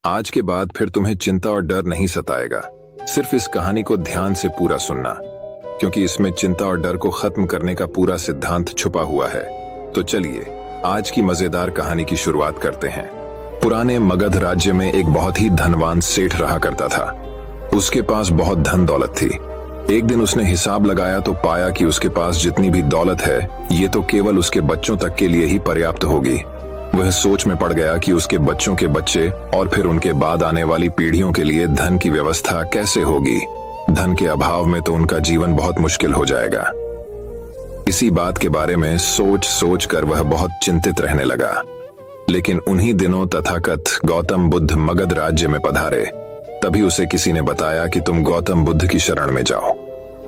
आज के बाद फिर तुम्हें चिंता और डर नहीं सताएगा। सिर्फ इस कहानी को ध्यान से पूरा सुनना, क्योंकि इसमें चिंता और डर को खत्म करने का पूरा सिद्धांत छुपा हुआ है। तो चलिए आज की मजेदार कहानी की शुरुआत करते हैं। पुराने मगध राज्य में एक बहुत ही धनवान सेठ रहा करता था। उसके पास बहुत धन दौलत थी। एक दिन उसने हिसाब लगाया तो पाया कि उसके पास जितनी भी दौलत है ये तो केवल उसके बच्चों तक के लिए ही पर्याप्त होगी। वह सोच में पड़ गया कि उसके बच्चों के बच्चे और फिर उनके बाद आने वाली पीढ़ियों के लिए धन की व्यवस्था कैसे होगी। धन के अभाव में तो उनका जीवन बहुत मुश्किल हो जाएगा। इसी बात के बारे में सोच सोच कर वह बहुत चिंतित रहने लगा। लेकिन उन्हीं दिनों तथाकथ गौतम बुद्ध मगध राज्य में पधारे। तभी उसे किसी ने बताया कि तुम गौतम बुद्ध की शरण में जाओ,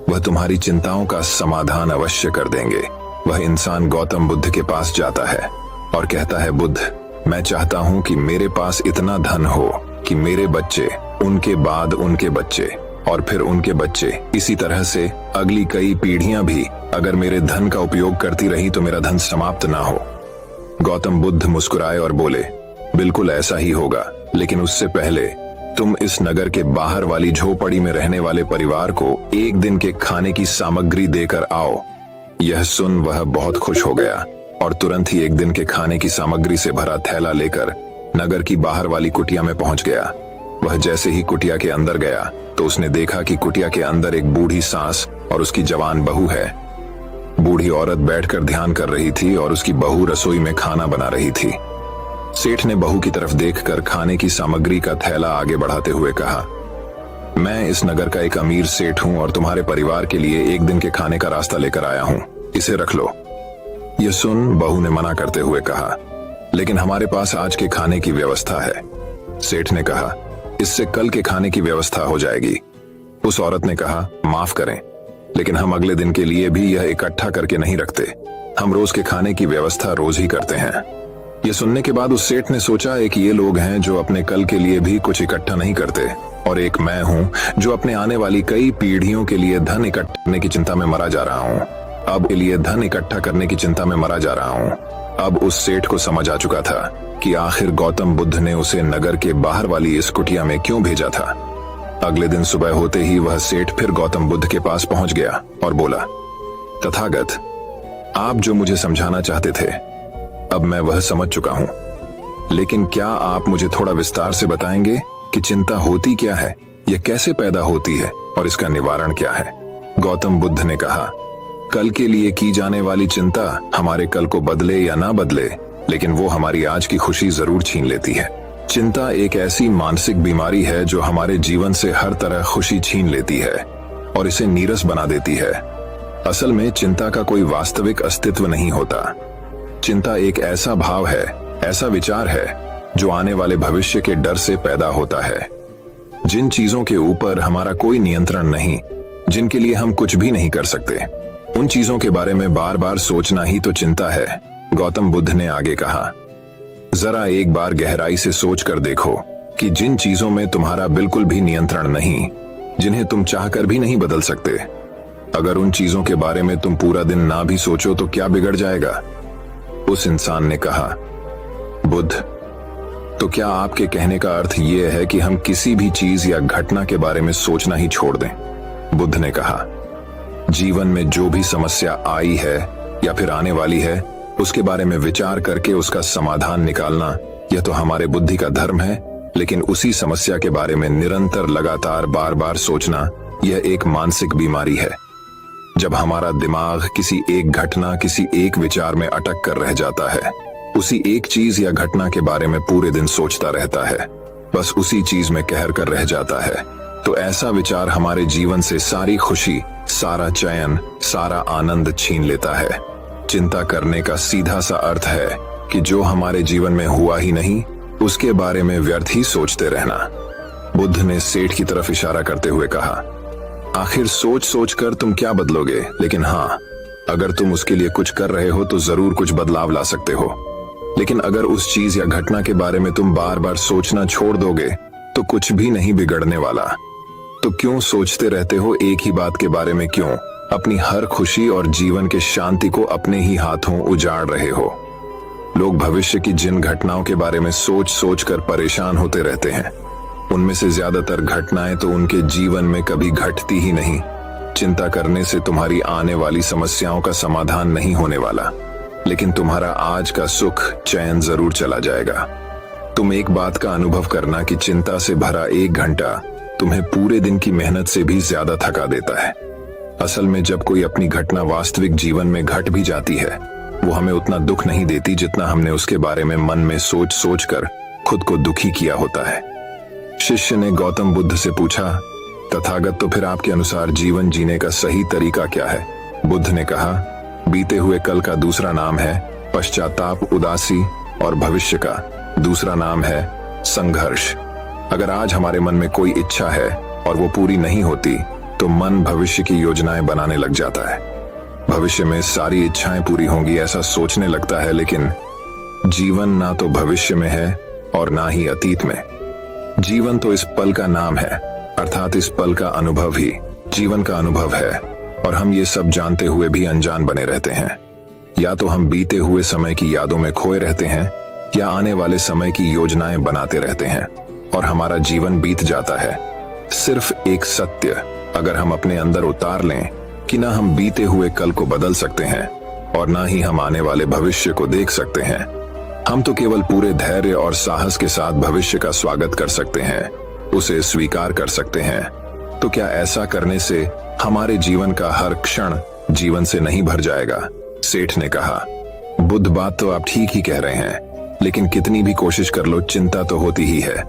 वह तुम्हारी चिंताओं का समाधान अवश्य कर देंगे। वह इंसान गौतम बुद्ध के पास जाता है और कहता है, बुद्ध, मैं चाहता हूं कि मेरे पास इतना धन हो कि मेरे बच्चे, उनके बाद उनके बच्चे और फिर उनके बच्चे, इसी तरह से अगली कई पीढ़ियां भी अगर मेरे धन का उपयोग करती रही तो मेरा धन समाप्त ना हो। गौतम बुद्ध मुस्कुराए और बोले, बिल्कुल ऐसा ही होगा, लेकिन उससे पहले तुम इस नगर के बाहर वाली झोपड़ी में रहने वाले परिवार को एक दिन के खाने की सामग्री देकर आओ। यह सुन वह बहुत खुश हो गया और तुरंत ही एक दिन के खाने की सामग्री से भरा थैला लेकर नगर की बाहर वाली कुटिया में पहुंच गया। वह जैसे ही कुटिया के अंदर गया तो उसने देखा कि कुटिया के अंदर एक बूढ़ी सास और उसकी जवान बहू है। बूढ़ी औरत बैठकर ध्यान कर रही थी और उसकी बहू रसोई में खाना बना रही थी। सेठ ने बहू की तरफ देखकर खाने की सामग्री का थैला आगे बढ़ाते हुए कहा, मैं इस नगर का एक अमीर सेठ हूं और तुम्हारे परिवार के लिए एक दिन के खाने का रास्ता लेकर आया हूं, इसे रख लो। यह सुन बहू ने मना करते हुए कहा, लेकिन हमारे पास आज के खाने की व्यवस्था है। सेठ ने कहा, इससे कल के खाने की व्यवस्था हो जाएगी। उस औरत ने कहा, माफ करें, लेकिन हम अगले दिन के लिए भी यह इकट्ठा करके नहीं रखते। हम रोज के खाने की व्यवस्था रोज ही करते हैं। यह सुनने के बाद उस सेठ ने सोचा, एक ये लोग हैं जो अपने कल के लिए भी कुछ इकट्ठा नहीं करते और एक मैं हूं जो अपने आने वाली कई पीढ़ियों के लिए धन इकट्ठा करने की चिंता में मरा जा रहा हूं। अब के लिए धन इकट्ठा करने की चिंता में मरा जा रहा हूं। अब उस सेठ को समझ आ चुका था कि आखिर गौतम बुद्ध ने उसे नगर के बाहर वाली इस कुटिया में क्यों भेजा था। अगले दिन सुबह होते ही वह सेठ फिर गौतम बुद्ध के पास पहुंच गया और बोला, तथागत, आप जो मुझे समझाना चाहते थे अब मैं वह समझ चुका हूं, लेकिन क्या आप मुझे थोड़ा विस्तार से बताएंगे कि चिंता होती क्या है, यह कैसे पैदा होती है और इसका निवारण क्या है। गौतम बुद्ध ने कहा, कल के लिए की जाने वाली चिंता हमारे कल को बदले या ना बदले, लेकिन वो हमारी आज की खुशी जरूर छीन लेती है। चिंता एक ऐसी मानसिक बीमारी है जो हमारे जीवन से हर तरह खुशी छीन लेती है और इसे नीरस बना देती है। असल में चिंता का कोई वास्तविक अस्तित्व नहीं होता। चिंता एक ऐसा भाव है, ऐसा विचार है जो आने वाले भविष्य के डर से पैदा होता है। जिन चीजों के ऊपर हमारा कोई नियंत्रण नहीं, जिनके लिए हम कुछ भी नहीं कर सकते, उन चीजों के बारे में बार बार सोचना ही तो चिंता है। गौतम बुद्ध ने आगे कहा, जरा एक बार गहराई से सोच कर देखो कि जिन चीजों में तुम्हारा बिल्कुल भी नियंत्रण नहीं, जिन्हें तुम चाहकर भी नहीं बदल सकते, अगर उन चीजों के बारे में तुम पूरा दिन ना भी सोचो तो क्या बिगड़ जाएगा। उस इंसान ने कहा, बुद्ध, तो क्या आपके कहने का अर्थ यह है कि हम किसी भी चीज या घटना के बारे में सोचना ही छोड़ दें। बुद्ध ने कहा, जीवन में जो भी समस्या आई है या फिर आने वाली है उसके बारे में विचार करके उसका समाधान निकालना, यह तो हमारे बुद्धि का धर्म है, लेकिन उसी समस्या के बारे में निरंतर लगातार बार बार सोचना, यह एक मानसिक बीमारी है। जब हमारा दिमाग किसी एक घटना, किसी एक विचार में अटक कर रह जाता है, उसी एक चीज या घटना के बारे में पूरे दिन सोचता रहता है, बस उसी चीज में कहर कर रह जाता है, तो ऐसा विचार हमारे जीवन से सारी खुशी, सारा चैन, सारा आनंद छीन लेता है। चिंता करने का सीधा सा अर्थ है कि जो हमारे जीवन में हुआ ही नहीं उसके बारे में व्यर्थ ही सोचते रहना। बुद्ध ने सेठ की तरफ इशारा करते हुए कहा, आखिर सोच सोच कर तुम क्या बदलोगे, लेकिन हाँ, अगर तुम उसके लिए कुछ कर रहे हो तो जरूर कुछ बदलाव ला सकते हो। लेकिन अगर उस चीज या घटना के बारे में तुम बार बार सोचना छोड़ दोगे तो कुछ भी नहीं बिगड़ने वाला। तो क्यों सोचते रहते हो एक ही बात के बारे में, क्यों अपनी हर खुशी और जीवन के शांति को अपने ही हाथों उजाड़ रहे हो। लोग भविष्य की जिन घटनाओं के बारे में सोच सोच कर परेशान होते रहते हैं, उनमें से ज्यादातर घटनाएं तो उनके जीवन में कभी घटती ही नहीं। चिंता करने से तुम्हारी आने वाली समस्याओं का समाधान नहीं होने वाला, लेकिन तुम्हारा आज का सुख चैन जरूर चला जाएगा। तुम एक बात का अनुभव करना कि चिंता से भरा 1 घंटा तुम्हें पूरे दिन की मेहनत से भी ज्यादा थका देता है। असल में जब कोई अपनी घटना वास्तविक जीवन में घट भी जाती है, वो हमें उतना दुख नहीं देती जितना हमने उसके बारे में मन में सोच सोच कर खुद को दुखी किया होता है। शिष्य ने गौतम बुद्ध से पूछा, तथागत, तो फिर आपके अनुसार जीवन जीने का सही तरीका क्या है? बुद्ध ने कहा, बीते हुए कल का दूसरा नाम है पश्चाताप, उदासी, और भविष्य का दूसरा नाम है संघर्ष। अगर आज हमारे मन में कोई इच्छा है और वो पूरी नहीं होती, तो मन भविष्य की योजनाएं बनाने लग जाता है। भविष्य में सारी इच्छाएं पूरी होंगी ऐसा सोचने लगता है, लेकिन जीवन ना तो भविष्य में है और ना ही अतीत में। जीवन तो इस पल का नाम है, अर्थात इस पल का अनुभव ही जीवन का अनुभव है, और हम ये सब जानते हुए भी अनजान बने रहते हैं। या तो हम बीते हुए समय की यादों में खोए रहते हैं, या आने वाले समय की योजनाएं बनाते रहते हैं और हमारा जीवन बीत जाता है। सिर्फ एक सत्य अगर हम अपने अंदर उतार लें कि ना हम बीते हुए कल को बदल सकते हैं और ना ही हम आने वाले भविष्य को देख सकते हैं। हम तो केवल पूरे धैर्य और साहस के साथ भविष्य का स्वागत कर सकते हैं, उसे स्वीकार कर सकते हैं। तो क्या ऐसा करने से हमारे जीवन का हर क्षण जीवन से नहीं भर जाएगा? सेठ ने कहा, बुद्ध, बात तो आप ठीक ही कह रहे हैं, लेकिन कितनी भी कोशिश कर लो, चिंता तो होती ही है।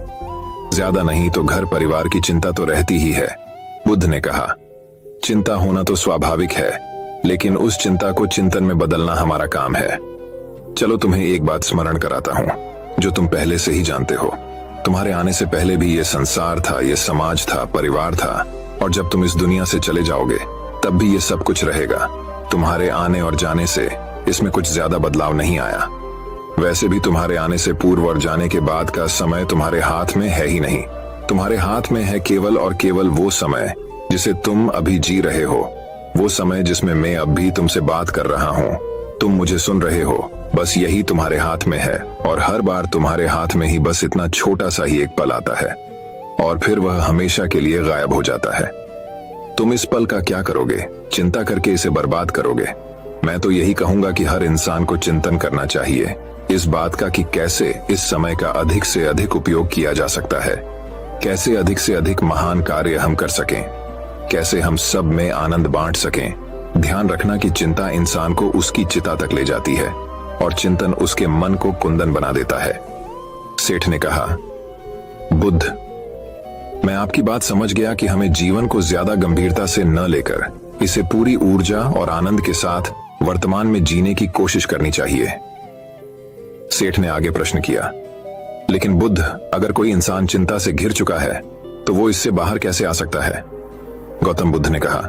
ज्यादा नहीं तो घर परिवार की चिंता तो रहती ही है। बुद्ध ने कहा, चिंता होना तो स्वाभाविक है, लेकिन उस चिंता को चिंतन में बदलना हमारा काम है। चलो तुम्हें एक बात स्मरण कराता हूं, जो तुम पहले से ही जानते हो। तुम्हारे आने से पहले भी ये संसार था, ये समाज था, परिवार था, और जब तुम इस दुनिया से चले जाओगे तब भी ये सब कुछ रहेगा। तुम्हारे आने और जाने से इसमें कुछ ज्यादा बदलाव नहीं आया। वैसे भी तुम्हारे आने से पूर्व और जाने के बाद का समय तुम्हारे हाथ में है ही नहीं। तुम्हारे हाथ में है केवल और केवल वो समय जिसे तुम अभी जी रहे हो, वो समय जिसमें मैं अब भी तुमसे बात कर रहा हूँ, तुम मुझे सुन रहे हो। बस यही तुम्हारे हाथ में है, और हर बार तुम्हारे हाथ में ही बस इतना छोटा सा ही एक पल आता है, और फिर वह हमेशा के लिए गायब हो जाता है। तुम इस पल का क्या करोगे? चिंता करके इसे बर्बाद करोगे? मैं तो यही कहूंगा कि हर इंसान को चिंतन करना चाहिए इस बात का कि कैसे इस समय का अधिक से अधिक उपयोग किया जा सकता है, कैसे अधिक से अधिक महान कार्य हम कर सकें, कैसे हम सब में आनंद बांट सकें। ध्यान रखना कि चिंता इंसान को उसकी चिता तक ले जाती है और चिंतन उसके मन को कुंदन बना देता है। सेठ ने कहा, बुद्ध, मैं आपकी बात समझ गया कि हमें जीवन को ज्यादा गंभीरता से न लेकर इसे पूरी ऊर्जा और आनंद के साथ वर्तमान में जीने की कोशिश करनी चाहिए। सेठ ने आगे प्रश्न किया, लेकिन बुद्ध, अगर कोई इंसान चिंता से घिर चुका है तो वो इससे बाहर कैसे आ सकता है? गौतम बुद्ध ने कहा,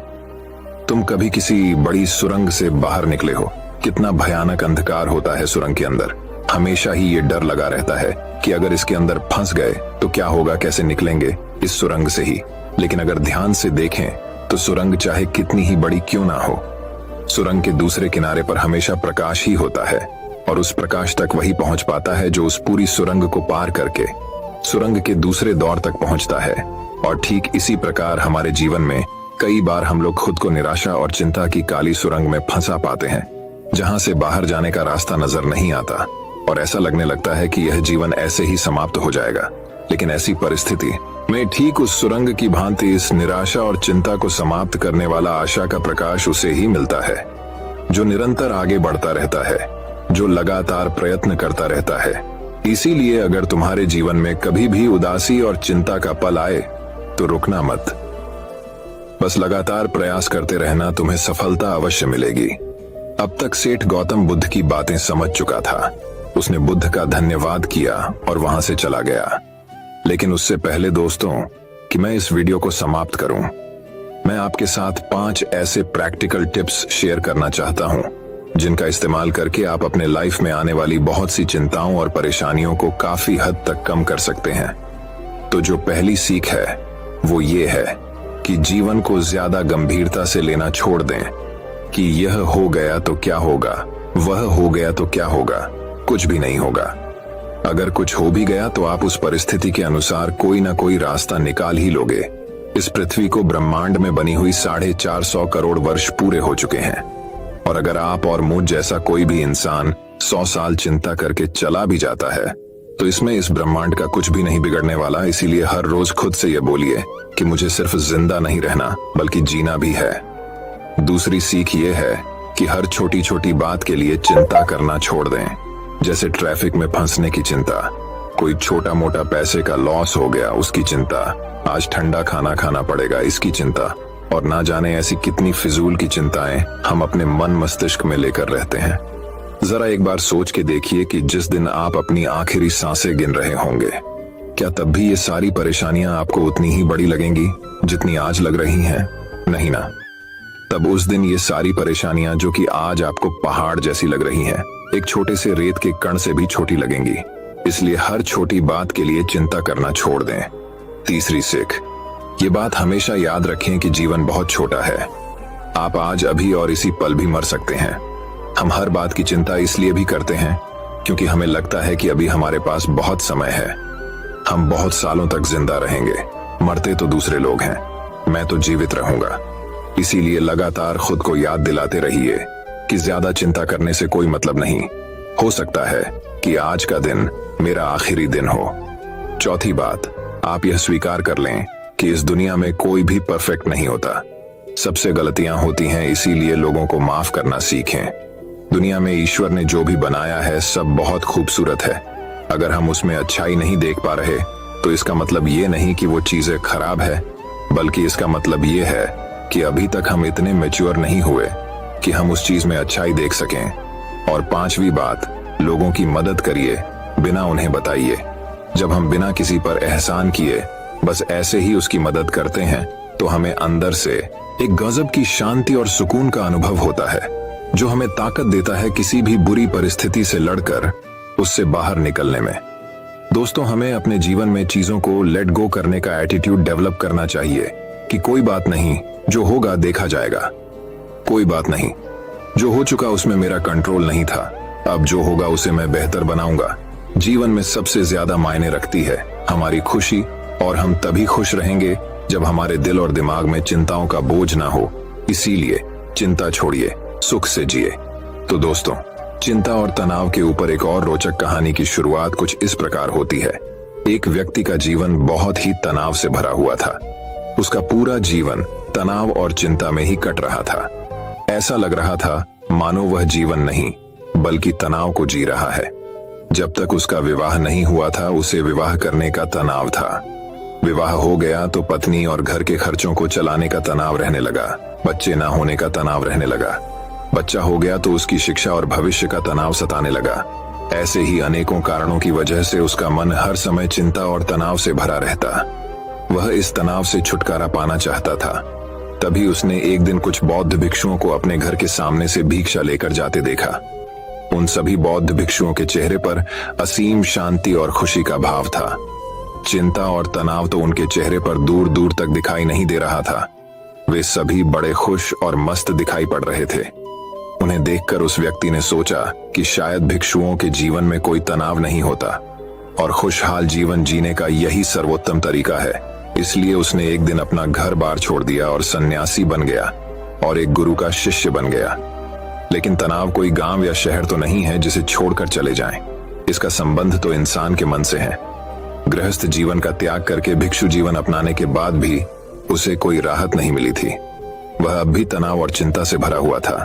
तुम कभी किसी बड़ी सुरंग से बाहर निकले हो? कितना भयानक अंधकार होता है सुरंग के अंदर। हमेशा ही ये डर लगा रहता है कि अगर इसके अंदर फंस गए तो क्या होगा, कैसे निकलेंगे इस सुरंग से ही। लेकिन अगर ध्यान से देखें तो सुरंग चाहे कितनी ही बड़ी क्यों ना हो, सुरंग के दूसरे किनारे पर हमेशा प्रकाश ही होता है, और उस प्रकाश तक वही पहुंच पाता है जो उस पूरी सुरंग को पार करके सुरंग के दूसरे दौर तक पहुंचता है। और ठीक इसी प्रकार हमारे जीवन में कई बार हम लोग खुद को निराशा और चिंता की काली सुरंग में फंसा पाते हैं, जहां से बाहर जाने का रास्ता नजर नहीं आता, और ऐसा लगने लगता है कि यह जीवन ऐसे ही समाप्त हो जाएगा। लेकिन ऐसी परिस्थिति में ठीक उस सुरंग की भांति इस निराशा और चिंता को समाप्त करने वाला आशा का प्रकाश उसे ही मिलता है, जो निरंतर आगे बढ़ता रहता है, जो लगातार प्रयत्न करता रहता है। इसीलिए अगर तुम्हारे जीवन में कभी भी उदासी और चिंता का पल आए तो रुकना मत, बस लगातार प्रयास करते रहना, तुम्हें सफलता अवश्य मिलेगी। अब तक सेठ गौतम बुद्ध की बातें समझ चुका था। उसने बुद्ध का धन्यवाद किया और वहां से चला गया। लेकिन उससे पहले दोस्तों कि मैं इस वीडियो को समाप्त करूं, मैं आपके साथ 5 ऐसे प्रैक्टिकल टिप्स शेयर करना चाहता हूं, जिनका इस्तेमाल करके आप अपने लाइफ में आने वाली बहुत सी चिंताओं और परेशानियों को काफी हद तक कम कर सकते हैं। तो जो पहली सीख है वो ये है कि जीवन को ज्यादा गंभीरता से लेना छोड़ दें कि यह हो गया तो क्या होगा, वह हो गया तो क्या होगा। कुछ भी नहीं होगा। अगर कुछ हो भी गया तो आप उस परिस्थिति के अनुसार कोई ना कोई रास्ता निकाल ही लोगे। इस पृथ्वी को ब्रह्मांड में बनी हुई 450 करोड़ वर्ष पूरे हो चुके हैं, और अगर आप और मुझ जैसा कोई भी इंसान 100 साल चिंता करके चला भी जाता है तो इसमें इस ब्रह्मांड का कुछ भी नहीं बिगड़ने वाला। इसीलिए हर रोज खुद से ये बोलिए कि मुझे सिर्फ जिंदा नहीं रहना बल्कि जीना भी है। दूसरी सीख ये है कि हर छोटी छोटी बात के लिए चिंता करना छोड़ दें, जैसे ट्रैफिक में फंसने की चिंता, कोई छोटा मोटा पैसे का लॉस हो गया उसकी चिंता, आज ठंडा खाना खाना पड़ेगा इसकी चिंता, और ना जाने ऐसी कितनी फिजूल की चिंताएं हम अपने मन मस्तिष्क में लेकर रहते हैं। जरा एक बार सोच के देखिए कि जिस दिन आप अपनी आखिरी सांसें गिन रहे होंगे, क्या तब भी ये सारी परेशानियां आपको उतनी ही बड़ी लगेंगी जितनी आज लग रही हैं? नहीं ना। तब उस दिन ये सारी परेशानियां जो कि आज आपको पहाड़ जैसी लग रही हैं, एक छोटे से रेत के कण से भी छोटी लगेंगी। इसलिए हर छोटी बात के लिए चिंता करना छोड़ दें। तीसरी सीख, ये बात हमेशा याद रखें कि जीवन बहुत छोटा है। आप आज अभी और इसी पल भी मर सकते हैं। हम हर बात की चिंता इसलिए भी करते हैं क्योंकि हमें लगता है कि अभी हमारे पास बहुत समय है, हम बहुत सालों तक जिंदा रहेंगे। मरते तो दूसरे लोग हैं, मैं तो जीवित रहूंगा। इसीलिए लगातार खुद को याद दिलाते रहिए कि ज्यादा चिंता करने से कोई मतलब नहीं। हो सकता है कि आज का दिन मेरा आखिरी दिन हो। चौथी बात, आप यह स्वीकार कर लें कि इस दुनिया में कोई भी परफेक्ट नहीं होता। सबसे गलतियां होती हैं, इसीलिए लोगों को माफ करना सीखें। दुनिया में ईश्वर ने जो भी बनाया है सब बहुत खूबसूरत है। अगर हम उसमें अच्छाई नहीं देख पा रहे तो इसका मतलब ये नहीं कि वो चीजें खराब है, बल्कि इसका मतलब ये है कि अभी तक हम इतने मैच्योर नहीं हुए कि हम उस चीज में अच्छाई देख सकें। और पांचवी बात, लोगों की मदद करिए बिना उन्हें बताइए। जब हम बिना किसी पर एहसान किए बस ऐसे ही उसकी मदद करते हैं तो हमें अंदर से एक गजब की शांति और सुकून का अनुभव होता है, जो हमें ताकत देता है किसी भी बुरी परिस्थिति से लड़कर उससे बाहर निकलने में। दोस्तों, हमें अपने जीवन में चीजों को लेट गो करने का एटीट्यूड डेवलप करना चाहिए कि कोई बात नहीं, जो होगा देखा जाएगा। कोई बात नहीं, जो हो चुका उसमें मेरा कंट्रोल नहीं था, अब जो होगा उसे मैं बेहतर बनाऊंगा। जीवन में सबसे ज्यादा मायने रखती है हमारी खुशी, और हम तभी खुश रहेंगे जब हमारे दिल और दिमाग में चिंताओं का बोझ ना हो। इसीलिए चिंता छोड़िए, सुख से जिए। तो दोस्तों, चिंता और तनाव के ऊपर एक और रोचक कहानी की शुरुआत कुछ इस प्रकार होती है। एक व्यक्ति का जीवन बहुत ही तनाव से भरा हुआ था। उसका पूरा जीवन तनाव और चिंता में ही कट रहा था। ऐसा लग रहा था मानो वह जीवन नहीं बल्कि तनाव को जी रहा है। जब तक उसका विवाह नहीं हुआ था उसे विवाह करने का तनाव था। विवाह हो गया तो पत्नी और घर के खर्चों को चलाने का तनाव रहने लगा। बच्चे ना होने का तनाव रहने लगा। बच्चा हो गया तो उसकी शिक्षा और भविष्य का तनाव सताने लगा। ऐसे ही अनेकों कारणों की वजह से उसका मन हर समय चिंता और तनाव से भरा रहता। वह इस तनाव से छुटकारा पाना चाहता था। तभी उसने एक दिन कुछ बौद्ध भिक्षुओं को अपने घर के सामने से भिक्षा लेकर जाते देखा। उन सभी बौद्ध भिक्षुओं के चेहरे पर असीम शांति और खुशी का भाव था। चिंता और तनाव तो उनके चेहरे पर दूर दूर तक दिखाई नहीं दे रहा था। वे सभी बड़े खुश और मस्त दिखाई पड़ रहे थे। उन्हें देखकर उस व्यक्ति ने सोचा कि शायद भिक्षुओं के जीवन में कोई तनाव नहीं होता और खुशहाल जीवन जीने का यही सर्वोत्तम तरीका है। इसलिए उसने एक दिन अपना घर बार छोड़ दिया और सन्यासी बन गया और एक गुरु का शिष्य बन गया। लेकिन तनाव कोई गांव या शहर तो नहीं है जिसे छोड़कर चले जाएं। इसका संबंध तो इंसान के मन से है। गृहस्थ जीवन का त्याग करके भिक्षु जीवन अपनाने के बाद भी उसे कोई राहत नहीं मिली थी। वह अब भी तनाव और चिंता से भरा हुआ था।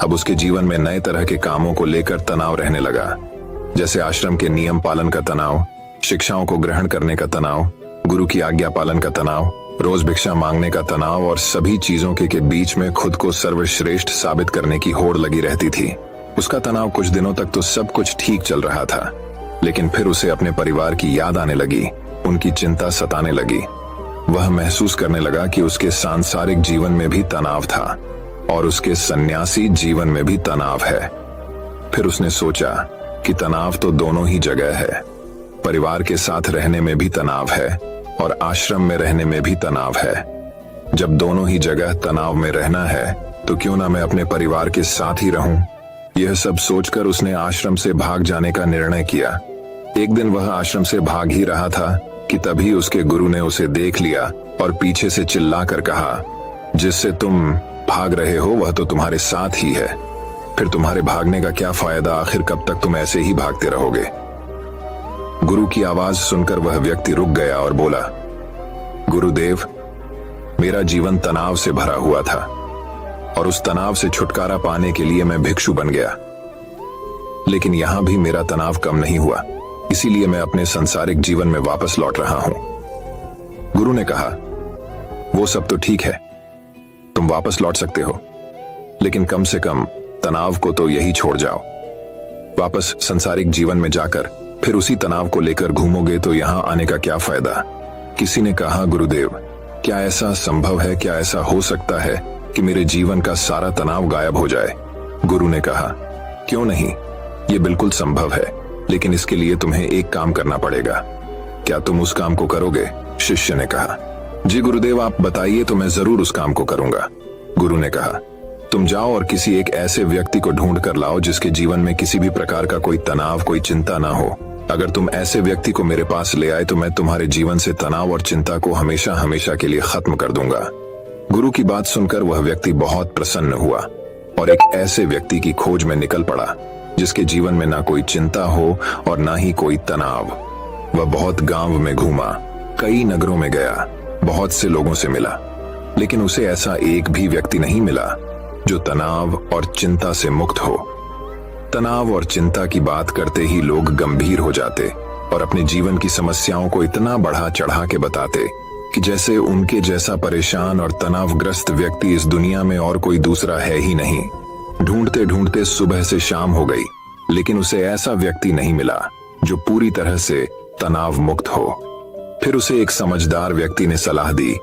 अब उसके जीवन में नए तरह के कामों को लेकर तनाव रहने लगा, जैसे आश्रम के नियम पालन का तनाव, शिक्षाओं को ग्रहण करने का तनाव, गुरु की आज्ञा पालन का तनाव, रोज भिक्षा मांगने का तनाव, और सभी चीजों के बीच में खुद को सर्वश्रेष्ठ साबित करने की होड़ लगी रहती थी। उसका तनाव कुछ दिनों तक तो सब कुछ ठीक चल रहा था, लेकिन फिर उसे अपने परिवार की याद आने लगी, उनकी चिंता सताने लगी। वह महसूस करने लगा कि उसके सांसारिक जीवन में भी तनाव था और उसके सन्यासी जीवन में भी तनाव है। फिर उसने सोचा कि तनाव तो दोनों ही जगह है। परिवार के साथ रहने में भी तनाव है और आश्रम में रहने में भी तनाव है। जब दोनों ही जगह तनाव में रहना है तो क्यों ना मैं अपने परिवार के साथ ही रहूं। यह सब सोचकर उसने आश्रम से भाग जाने का निर्णय किया। एक दिन वह आश्रम से भाग ही रहा था कि तभी उसके गुरु ने उसे देख लिया और पीछे से चिल्लाकर कहा, जिससे तुम भाग रहे हो वह तो तुम्हारे साथ ही है, फिर तुम्हारे भागने का क्या फायदा, आखिर कब तक तुम ऐसे ही भागते रहोगे। गुरु की आवाज सुनकर वह व्यक्ति रुक गया और बोला, गुरुदेव, मेरा जीवन तनाव से भरा हुआ था और उस तनाव से छुटकारा पाने के लिए मैं भिक्षु बन गया, लेकिन यहां भी मेरा तनाव कम नहीं हुआ, इसीलिए मैं अपने सांसारिक जीवन में वापस लौट रहा हूं। गुरु ने कहा, वो सब तो ठीक है, तुम वापस लौट सकते हो, लेकिन कम से कम तनाव को तो यही छोड़ जाओ। वापस सांसारिक जीवन में जाकर फिर उसी तनाव को लेकर घूमोगे तो यहां आने का क्या फायदा। किसी ने कहा, गुरुदेव, क्या ऐसा संभव है, क्या ऐसा हो सकता है कि मेरे जीवन का सारा तनाव गायब हो जाए। गुरु ने कहा, क्यों नहीं, ये बिल्कुल संभव है, लेकिन इसके लिए तुम्हें एक काम करना पड़ेगा। क्या तुम उस काम को करोगे? शिष्य ने कहा, जी गुरुदेव, आप बताइए तो मैं जरूर उस काम को करूंगा। गुरु ने कहा, तुम जाओ और किसी एक ऐसे व्यक्ति को ढूंढ कर लाओ जिसके जीवन में किसी भी प्रकार का कोई तनाव, कोई चिंता ना हो। अगर तुम ऐसे व्यक्ति को मेरे पास ले आए तो मैं तुम्हारे जीवन से तनाव और चिंता को हमेशा हमेशा के लिए खत्म कर दूंगा। गुरु की बात सुनकर वह व्यक्ति बहुत प्रसन्न हुआ और एक ऐसे व्यक्ति की खोज में निकल पड़ा जिसके जीवन में ना कोई चिंता हो और ना ही कोई तनाव। वह बहुत गांव में घूमा, कई नगरों में गया, बहुत से लोगों से मिला, लेकिन उसे ऐसा एक भी व्यक्ति नहीं मिला जो तनाव और चिंता से मुक्त हो। तनाव और चिंता की बात करते ही लोग गंभीर हो जाते और अपने जीवन की समस्याओं को इतना बढ़ा चढ़ा के बताते कि जैसे उनके जैसा परेशान और तनावग्रस्त व्यक्ति इस दुनिया में और कोई दूसरा है ही नहीं। ढूंढते ढूंढते सुबह से शाम हो गई, लेकिन उसे ऐसा व्यक्ति नहीं मिला जो पूरी तरह से तनाव मुक्त हो। फिर उसे एक समझदार व्यक्ति ने सलाह दी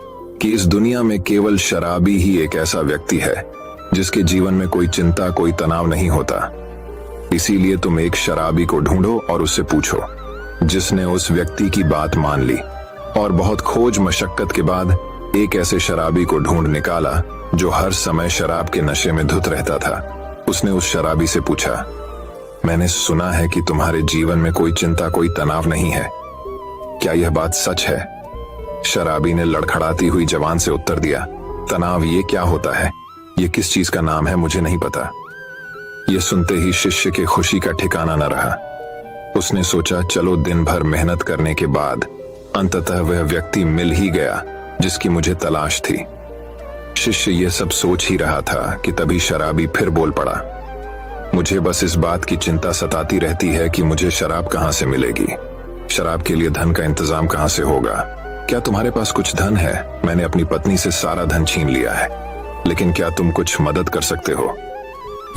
कि इस दुनिया में केवल शराबी ही एक ऐसा व्यक्ति है जिसके जीवन में कोई चिंता, कोई तनाव नहीं होता। इसीलिए तुम एक शराबी को ढूंढो और उससे पूछो। जिसने उस व्यक्ति की बात मान ली और बहुत खोज मशक्कत के बाद एक ऐसे शराबी को ढूंढ निकाला जो हर समय शराब के नशे में धुत रहता था। उसने उस शराबी से पूछा, मैंने सुना है कि तुम्हारे जीवन में कोई चिंता, कोई तनाव नहीं है, क्या यह बात सच है? शराबी ने लड़खड़ाती हुई जबान से उत्तर दिया, तनाव ये क्या होता है, ये किस चीज का नाम है, मुझे नहीं पता। यह सुनते ही शिष्य के खुशी का ठिकाना न रहा। उसने सोचा, चलो दिन भर मेहनत करने के बाद अंततः वह व्यक्ति मिल ही गया जिसकी मुझे तलाश थी। शिष्य यह सब सोच ही रहा था कि तभी शराबी फिर बोल पड़ा, मुझे बस इस बात की चिंता सताती रहती है कि मुझे शराब कहां से मिलेगी, शराब के लिए धन का इंतजाम कहां से होगा। क्या तुम्हारे पास कुछ धन है? मैंने अपनी पत्नी से सारा धन छीन लिया है, लेकिन क्या तुम कुछ मदद कर सकते हो?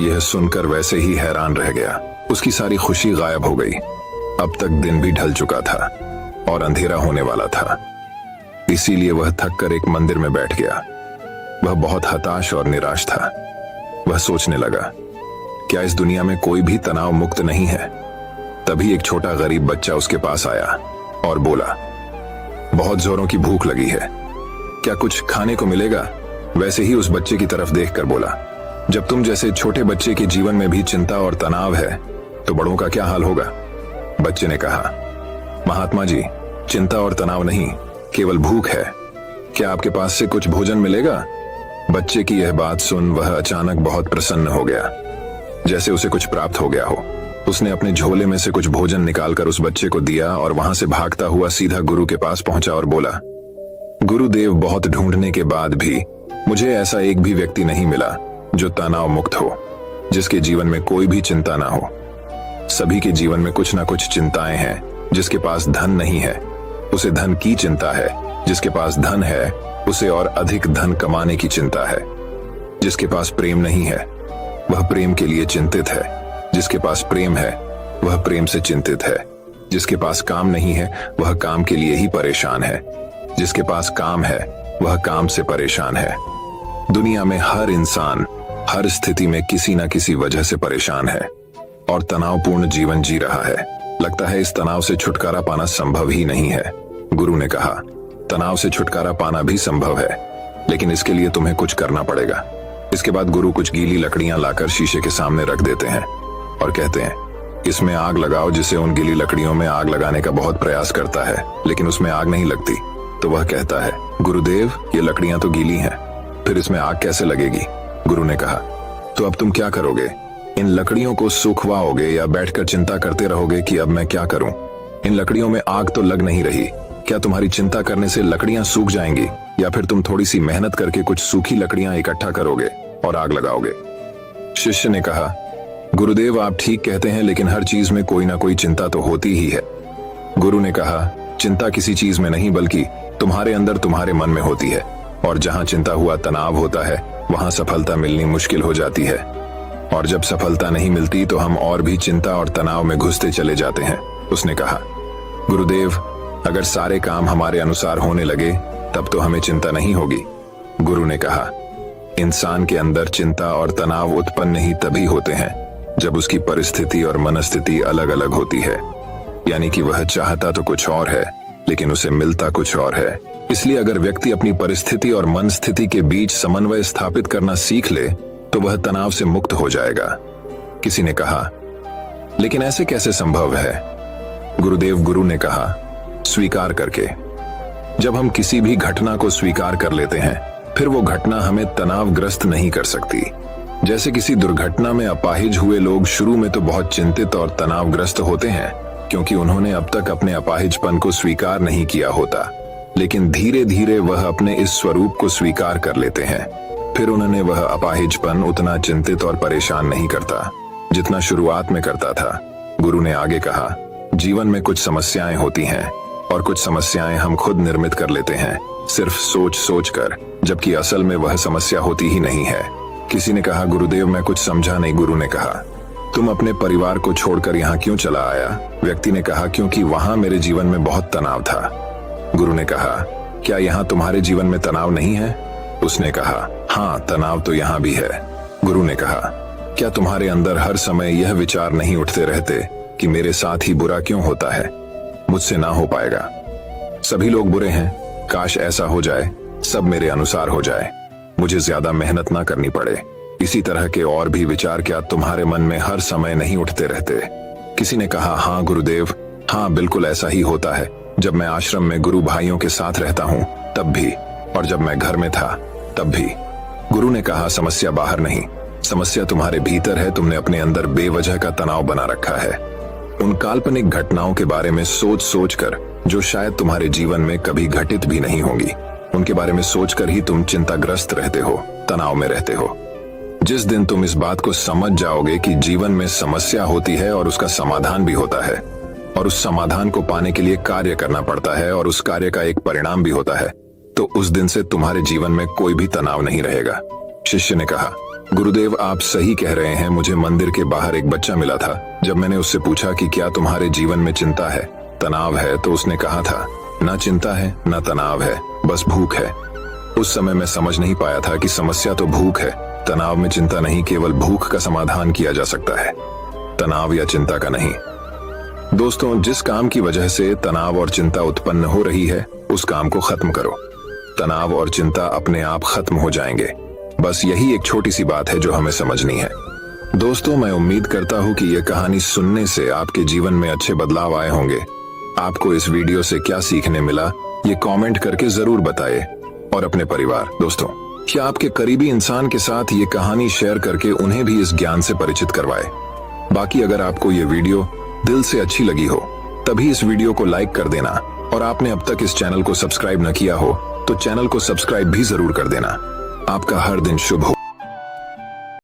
यह सुनकर वैसे ही हैरान रह गया। उसकी सारी खुशी गायब हो गई। अब तक दिन भी ढल चुका था और अंधेरा होने वाला था, इसीलिए वह थक कर एक मंदिर में बैठ गया। वह बहुत हताश और निराश था। वह सोचने लगा, क्या इस दुनिया में कोई भी तनाव मुक्त नहीं है? तभी एक छोटा गरीब बच्चा उसके पास आया और बोला, बहुत जोरों की भूख लगी है, क्या कुछ खाने को मिलेगा? वैसे ही उस बच्चे की तरफ देखकर बोला, जब तुम जैसे छोटे बच्चे के जीवन में भी चिंता और तनाव है तो बड़ों का क्या हाल होगा? बच्चे ने कहा, महात्मा जी, चिंता और तनाव नहीं, केवल भूख है, क्या आपके पास से कुछ भोजन मिलेगा? बच्चे की यह बात सुन वह अचानक बहुत प्रसन्न हो गया, जैसे उसे कुछ प्राप्त हो गया हो। उसने अपने झोले में से कुछ भोजन निकालकर उस बच्चे को दिया और वहां से भागता हुआ सीधा गुरु के पास पहुंचा और बोला, गुरुदेव, बहुत ढूंढने के बाद भी मुझे ऐसा एक भी व्यक्ति नहीं मिला जो तनाव मुक्त हो, जिसके जीवन में कोई भी चिंता ना हो। सभी के जीवन में कुछ ना कुछ चिंताएं हैं। जिसके पास धन नहीं है उसे धन की चिंता है, जिसके पास धन है उसे और अधिक धन कमाने की चिंता है। जिसके पास प्रेम नहीं है वह प्रेम के लिए चिंतित है, जिसके पास प्रेम है वह प्रेम से चिंतित है। जिसके पास काम नहीं है वह काम के लिए ही परेशान है, जिसके पास काम है वह काम से परेशान है। दुनिया में हर इंसान हर स्थिति में किसी न किसी वजह से परेशान है और तनावपूर्ण जीवन जी रहा है। लगता है इस तनाव से छुटकारा पाना संभव ही नहीं है। गुरु ने कहा, तनाव से छुटकारा पाना भी संभव है, लेकिन इसके लिए तुम्हें कुछ करना पड़ेगा। इसके बाद गुरु कुछ गीली लकड़ियां लाकर शीशे के सामने रख देते हैं और कहते हैं, इसमें आग लगाओ। जिसे उन गीली लकड़ियों में आग लगाने का बहुत प्रयास करता है, लेकिन उसमें आग नहीं लगती। तो वह कहता है, गुरुदेव, ये लकड़ियां तो गीली हैं, फिर इसमें आग कैसे लगेगी? गुरु ने कहा, तो अब तुम क्या करोगे? इन लकड़ियों को सुखवाओगे या बैठकर चिंता करते रहोगे कि अब मैं क्या करूं? इन लकड़ियों में आग तो लग नहीं रही। क्या तुम्हारी चिंता करने से लकड़ियां सूख जाएंगी, या फिर तुम थोड़ी सी मेहनत करके कुछ सूखी लकड़ियां इकट्ठा करोगे और आग लगाओगे? शिष्य ने कहा, गुरुदेव, आप ठीक कहते हैं, लेकिन हर चीज में कोई ना कोई चिंता तो होती ही है। गुरु ने कहा, चिंता किसी चीज में नहीं, बल्कि तुम्हारे अंदर, तुम्हारे मन में होती है। और जहां चिंता हुआ तनाव होता है, वहां सफलता मिलनी मुश्किल हो जाती है। और जब सफलता नहीं मिलती तो हम और भी चिंता और तनाव में घुसते चले जाते हैं। उसने कहा, गुरुदेव, अगर सारे काम हमारे अनुसार होने लगे तब तो हमें चिंता नहीं होगी। गुरु ने कहा, इंसान के अंदर चिंता और तनाव उत्पन्न ही तभी होते हैं जब उसकी परिस्थिति और मनस्थिति अलग अलग होती है। यानी कि वह चाहता तो कुछ और है, लेकिन उसे मिलता कुछ और है। इसलिए अगर व्यक्ति अपनी परिस्थिति और मन स्थिति के बीच समन्वय स्थापित करना सीख ले तो वह तनाव से मुक्त हो जाएगा। किसी ने कहा, लेकिन ऐसे कैसे संभव है? गुरुदेव, गुरु ने कहा, स्वीकार करके। जब हम किसी भी घटना को स्वीकार कर लेते हैं, फिर वो घटना हमें तनावग्रस्त नहीं कर सकती। जैसे किसी दुर्घटना में अपाहिज हुए लोग शुरू में तो बहुत चिंतित और तनावग्रस्त होते हैं, क्योंकि उन्होंने अब तक अपने अपाहिजपन को स्वीकार नहीं किया होता। लेकिन धीरे धीरे वह अपने इस स्वरूप को स्वीकार कर लेते हैं। फिर उन्होंने वह अपाहिजपन उतना चिंतित और परेशान नहीं करता जितना शुरुआत में करता था। गुरु ने आगे कहा, जीवन में कुछ समस्याएं होती हैं और कुछ समस्याएं हम खुद निर्मित कर लेते हैं, सिर्फ सोच सोच कर, जबकि असल में वह समस्या होती ही नहीं है। किसी ने कहा, गुरुदेव, मैं कुछ समझा नहीं। गुरु ने कहा, तुम अपने परिवार को छोड़कर यहाँ क्यों चला आया? व्यक्ति ने कहा, क्योंकि वहां मेरे जीवन में बहुत तनाव था। गुरु ने कहा, क्या यहाँ तुम्हारे जीवन में तनाव नहीं है? उसने कहा, हाँ, तनाव तो यहाँ भी है। गुरु ने कहा, क्या तुम्हारे अंदर हर समय यह विचार नहीं उठते रहते कि मेरे साथ ही बुरा क्यों होता है? मुझसे ना हो पाएगा, सभी लोग बुरे हैं, काश ऐसा हो जाए, सब मेरे अनुसार हो जाए, मुझे ज्यादा मेहनत ना करनी पड़े। इसी तरह के और भी विचार क्या तुम्हारे मन में हर समय नहीं उठते रहते? किसी ने कहा, हाँ गुरुदेव, हाँ, बिल्कुल ऐसा ही होता है। जब मैं आश्रम में गुरु भाइयों के साथ रहता हूँ तब भी, और जब मैं घर में था तब भी। गुरु ने कहा, समस्या बाहर नहीं, समस्या तुम्हारे भीतर है। तुमने अपने अंदर बेवजह का तनाव बना रखा है, उन काल्पनिक घटनाओं के बारे में सोच सोच कर जो शायद तुम्हारे जीवन में कभी घटित भी नहीं होंगी। उनके बारे में सोचकर ही तुम चिंताग्रस्त रहते हो, तनाव में रहते हो। जिस दिन तुम इस बात को समझ जाओगे कि जीवन में समस्या होती है और उसका समाधान भी होता है, और उस समाधान को पाने के लिए कार्य करना पड़ता है, और उस कार्य का एक परिणाम भी होता है, तो उस दिन से तुम्हारे जीवन में कोई भी तनाव नहीं रहेगा। शिष्य ने कहा, गुरुदेव, आप सही कह रहे हैं। मुझे मंदिर के बाहर एक बच्चा मिला था। जब मैंने उससे पूछा कि क्या तुम्हारे जीवन में चिंता है, तनाव है, तो उसने कहा था, ना चिंता है, ना तनाव है, बस भूख है। उस समय मैं समझ नहीं पाया था कि समस्या तो भूख है, तनाव में चिंता नहीं, केवल भूख का समाधान किया जा सकता है, तनाव या चिंता का नहीं। दोस्तों, जिस काम की वजह से तनाव और चिंता उत्पन्न हो रही है, उस काम को खत्म करो। तनाव और चिंता अपने आप खत्म हो जाएंगे। बस यही एक छोटी सी बात है जो हमें समझनी है। दोस्तों, मैं उम्मीद करता हूँ कि यह कहानी सुनने से आपके जीवन में अच्छे बदलाव आए होंगे। आपको इस वीडियो से क्या सीखने मिला, ये कमेंट करके जरूर बताएं। और अपने परिवार, दोस्तों, क्या आपके करीबी इंसान के साथ ये कहानी शेयर करके उन्हें भी इस ज्ञान से परिचित करवाए। बाकी अगर आपको ये वीडियो दिल से अच्छी लगी हो तभी इस वीडियो को लाइक कर देना, और आपने अब तक इस चैनल को सब्सक्राइब न किया हो तो चैनल को सब्सक्राइब भी जरूर कर देना। आपका हर दिन शुभ हो।